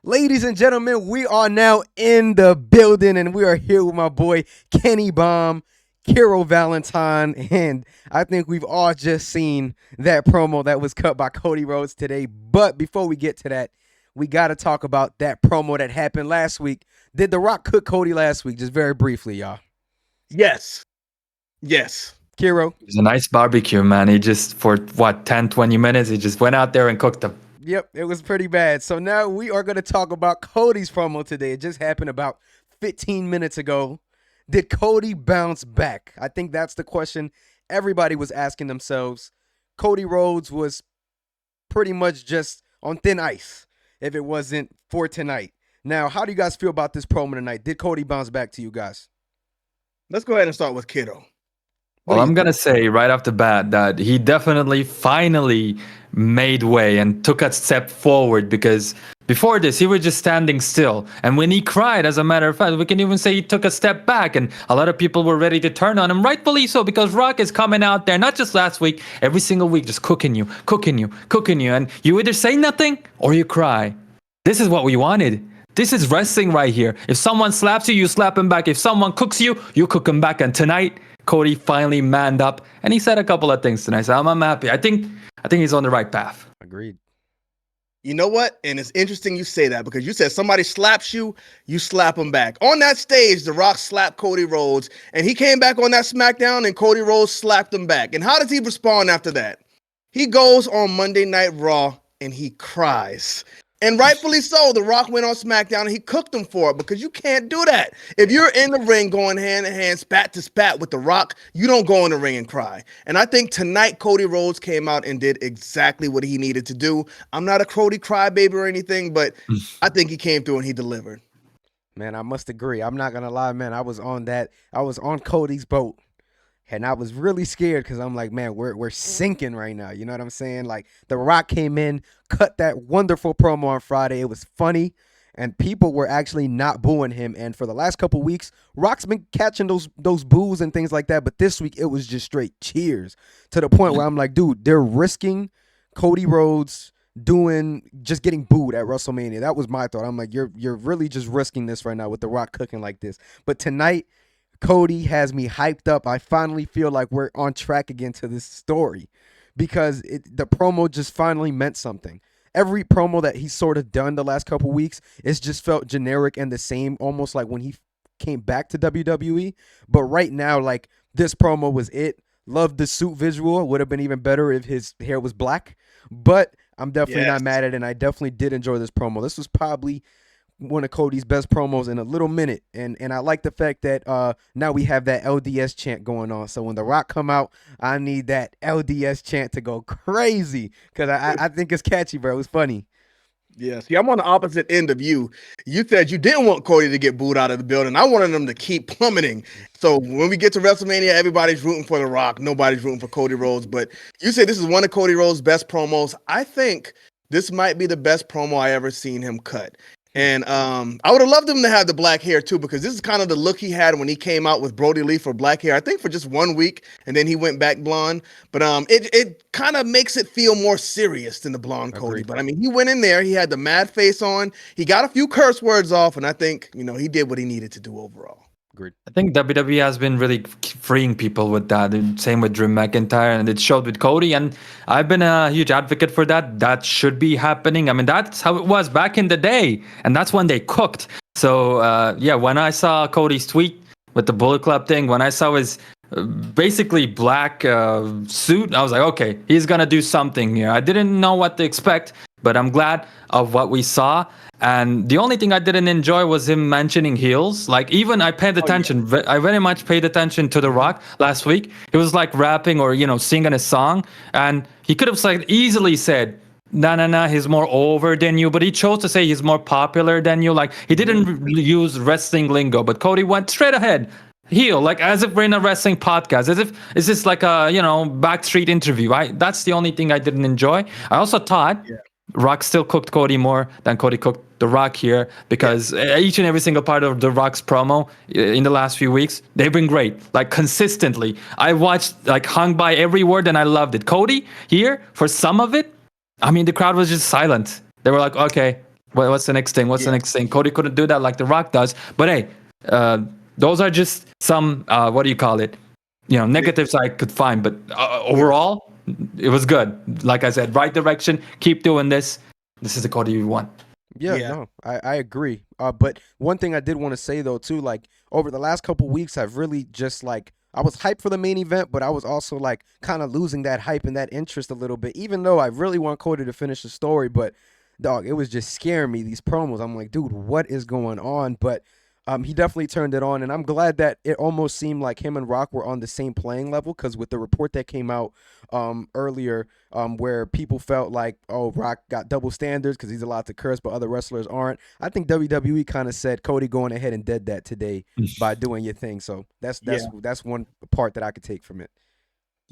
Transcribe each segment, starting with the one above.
Ladies and gentlemen, we are now in the building and we are here with my boy Kenny Baum, Kiro Valentine, and I think we've all just seen that promo that was cut by Cody Rhodes today. But before we get to that, we got to talk about that promo that happened last week. Did The Rock cook Cody last week? Just very briefly, y'all. Yes. Yes. Kiro? It was a nice barbecue, man. He just, for what, 10, 20 minutes, he just went out there and cooked them. Yep, it was pretty bad. So now we are going to talk about Cody's promo today. It just happened about 15 minutes ago. Did Cody bounce back? I think that's the question everybody was asking themselves. Cody Rhodes was pretty much just on thin ice if it wasn't for tonight. Now, how do you guys feel about this promo tonight? Did Cody bounce back to you guys? Let's go ahead and start with Kiddo. Well, I'm going to say right off the bat that he definitely finally made way and took a step forward, because before this, he was just standing still. And when he cried, as a matter of fact, we can even say he took a step back, and a lot of people were ready to turn on him, rightfully so, because Rock is coming out there, not just last week, every single week, just cooking you. And you either say nothing or you cry. This is what we wanted. This is wrestling right here. If someone slaps you, you slap him back. If someone cooks you, you cook him back. And tonight, Cody finally manned up, and he said a couple of things tonight. So I'm happy. I think he's on the right path. Agreed. You know what? And it's interesting you say that, because you said somebody slaps you, you slap them back. On that stage, The Rock slapped Cody Rhodes, and he came back on that SmackDown, and Cody Rhodes slapped him back. And how does he respond after that? He goes on Monday Night Raw, and he cries. And rightfully so. The Rock went on SmackDown and he cooked him for it, because you can't do that. If you're in the ring going hand in hand, spat to spat with The Rock, you don't go in the ring and cry. And I think tonight Cody Rhodes came out and did exactly what he needed to do. I'm not a Cody crybaby or anything, but I think he came through and he delivered. Man, I must agree. I'm not going to lie, man. I was on Cody's boat. And I was really scared because I'm like, man, we're sinking right now. You know what I'm saying? Like, The Rock came in, cut that wonderful promo on Friday. It was funny, and people were actually not booing him. And for the last couple weeks, Rock's been catching those boos and things like that. But this week, it was just straight cheers, to the point where I'm like, dude, they're risking Cody Rhodes just getting booed at WrestleMania. That was my thought. I'm like, you're really just risking this right now with The Rock cooking like this. But tonight, Cody has me hyped up. I finally feel like we're on track again to this story, because the promo just finally meant something. Every promo that he's sort of done the last couple weeks, it's just felt generic and the same, almost like when he came back to WWE. But right now, like, this promo was it. Loved the suit visual. Would have been even better if his hair was black. But I'm definitely not mad at it, and I definitely did enjoy this promo. This was probably one of Cody's best promos in a little minute, and I like the fact that now we have that LDS chant going on. So when The Rock come out, I need that LDS chant to go crazy, because I think it's catchy, bro. It was funny. Yeah, see, I'm on the opposite end of you. You said you didn't want Cody to get booed out of the building. I wanted him to keep plummeting. So when we get to WrestleMania, everybody's rooting for The Rock. Nobody's rooting for Cody Rhodes. But you said this is one of Cody Rhodes' best promos. I think this might be the best promo I ever seen him cut. And I would have loved him to have the black hair too, because this is kind of the look he had when he came out with Brody Lee for black hair. I think for just 1 week, and then he went back blonde. But it kind of makes it feel more serious than the blonde Cody. Agreed. But I mean, he went in there, he had the mad face on, he got a few curse words off, and I think he did what he needed to do overall. Agreed. I think WWE has been really freeing people with that. And same with Drew McIntyre, and it showed with Cody. And I've been a huge advocate for that. That should be happening. I mean, that's how it was back in the day, and that's when they cooked. So when I saw Cody's tweet with the Bullet Club thing, when I saw his basically black suit, I was like, okay, he's gonna do something here. I didn't know what to expect, but I'm glad of what we saw. And the only thing I didn't enjoy was him mentioning heels. Like, even I paid attention. I very much paid attention to The Rock last week. He was like rapping or, singing a song. And he could have easily said, nah, he's more over than you. But he chose to say he's more popular than you. Like, he didn't use wrestling lingo. But Cody went straight ahead. Heel, like as if we're in a wrestling podcast, as if it's just like a, backstreet interview. That's the only thing I didn't enjoy. I also thought Rock still cooked Cody more than Cody cooked The Rock here, because each and every single part of The Rock's promo in the last few weeks, they've been great, like consistently. I watched, hung by every word, and I loved it. Cody here, for some of it, I mean, the crowd was just silent. They were like, okay, What's the next thing? What's the Yeah. next thing? Cody couldn't do that like The Rock does. But hey, those are just some, what do you call it? Negatives I could find. But overall, it was good. Like I said, right direction. Keep doing this. This is the Cody you want. Yeah, Yeah. no, I agree. But one thing I did want to say though too, like over the last couple weeks, I've really just like I was hyped for the main event, but I was also like kind of losing that hype and that interest a little bit. Even though I really want Cody to finish the story, but dog, it was just scaring me. These promos, I'm like, dude, what is going on? But he definitely turned it on, and I'm glad that it almost seemed like him and Rock were on the same playing level. Because with the report that came out earlier, where people felt like, oh, Rock got double standards because he's allowed to curse, but other wrestlers aren't. I think WWE kind of said, Cody, going ahead and did that today by doing your thing. So that's Yeah. that's one part that I could take from it.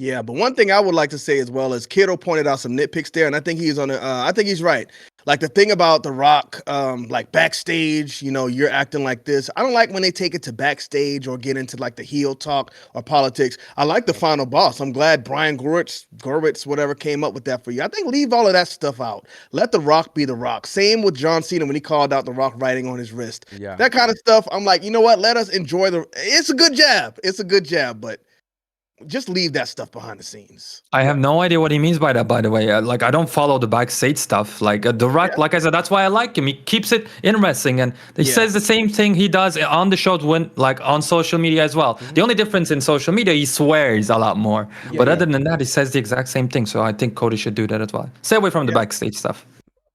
Yeah, but one thing I would like to say as well is Kiddo pointed out some nitpicks there, and I think he's on a. I think he's right. Like the thing about The Rock, like backstage, you're acting like this. I don't like when they take it to backstage or get into like the heel talk or politics. I like the final boss. I'm glad Brian Gorwitz, whatever, came up with that for you. I think leave all of that stuff out. Let The Rock be The Rock. Same with John Cena when he called out The Rock writing on his wrist. Yeah. That kind of stuff. I'm like, you know what? Let us enjoy It's a good jab. It's a good jab, but just leave that stuff behind the scenes. I have no idea what he means by that, by the way. Like, I don't follow the backstage stuff. Like, The Rock, Yeah. like I said, that's why I like him. He keeps it interesting. And he Yeah. says the same thing he does on the shows when, like, on social media as well. The only difference in social media, he swears a lot more. Yeah, But yeah. other than that, he says the exact same thing. So I think Cody should do that as well. Stay away from the backstage stuff.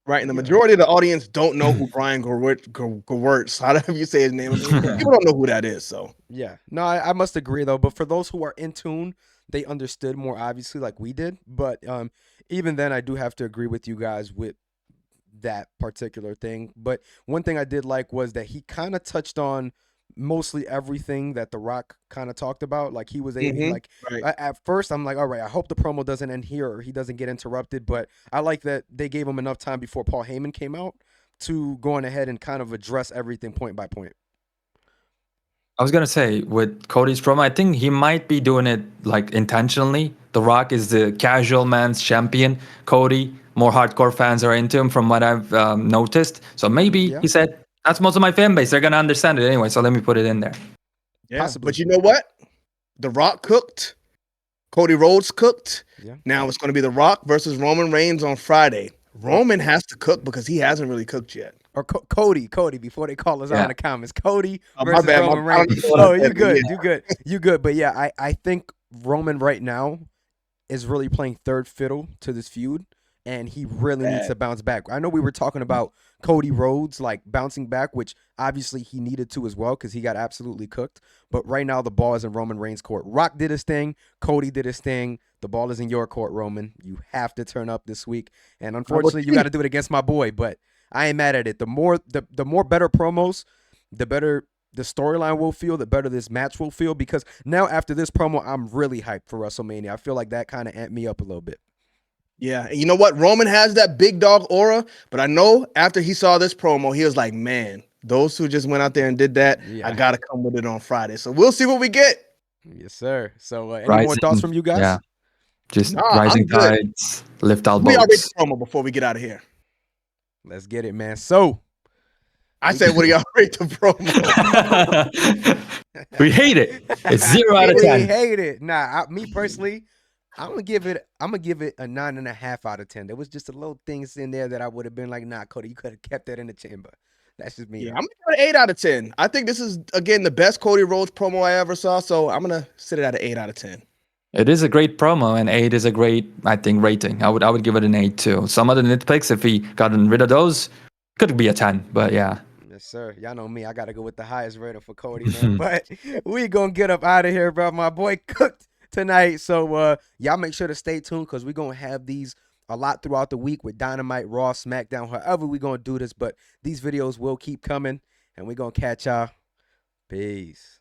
Right, and the Yeah. majority of the audience don't know who Brian Gewirtz, however you say his name. People don't know who that is, so. Yeah. No, I must agree though. But for those who are in tune, they understood more obviously like we did. But even then I do have to agree with you guys with that particular thing. But one thing I did like was that he kind of touched on mostly everything that The Rock kind of talked about. Like he was like Right. at first I'm like, all right, I hope the promo doesn't end here or he doesn't get interrupted. But I like that they gave him enough time before Paul Heyman came out to go on ahead and kind of address everything point by point. I was gonna say with Cody's promo, I think he might be doing it like intentionally. The Rock is the casual man's champion. Cody, more hardcore fans are into him, from what I've noticed. So maybe Yeah. he said, "That's most of my fan base. They're gonna understand it anyway. So let me put it in there." Yeah. Possibly. But you know what? The Rock cooked. Cody Rhodes cooked. Yeah. Now it's going to be The Rock versus Roman Reigns on Friday. Roman has to cook because he hasn't really cooked yet. Or Cody, before they call us out in the comments. Cody Oh, my versus bad. Roman I don't Reigns. know what I Oh, you said, but good. yeah. You good. You good. But yeah, I think Roman right now is really playing third fiddle to this feud, and he really needs to bounce back. I know we were talking about Cody Rhodes like bouncing back, which obviously he needed to as well because he got absolutely cooked. But right now the ball is in Roman Reigns' court. Rock did his thing. Cody did his thing. The ball is in your court, Roman. You have to turn up this week. And unfortunately, you got to do it against my boy, but I ain't mad at it. The more better promos, the better the storyline will feel, the better this match will feel. Because now after this promo, I'm really hyped for WrestleMania. I feel like that kind of amped me up a little bit. Yeah, and you know what? Roman has that big dog aura, but I know after he saw this promo, he was like, man, those who just went out there and did that, Yeah. I got to come with it on Friday. So we'll see what we get. Yes, sir. So any more thoughts from you guys? Yeah, just Nah, rising I'm good. tides, lift all We already boats. promo before we get out of here. Let's get it, man. So I said, what do y'all rate the promo? We hate it. It's 0 out of we 10. hate it. Nah, me personally, I'm gonna give it a 9.5 out of 10. There was just a little things in there that I would have been like, nah, Cody, you could have kept that in the chamber. That's just me. Yeah, I'm gonna give it an 8 out of 10. I think this is again the best Cody Rhodes promo I ever saw, so I'm gonna sit it at an 8 out of 10. It is a great promo, and 8 is a great, I think, rating. I would give it an 8 too. Some of the nitpicks, if he gotten rid of those, could be a 10. But yeah. Yes, sir. Y'all know me. I got to go with the highest rating for Cody, man. But we going to get up out of here, bro. My boy cooked tonight. So y'all make sure to stay tuned because we're going to have these a lot throughout the week with Dynamite, Raw, SmackDown, however we're going to do this. But these videos will keep coming, and we're going to catch y'all. Peace.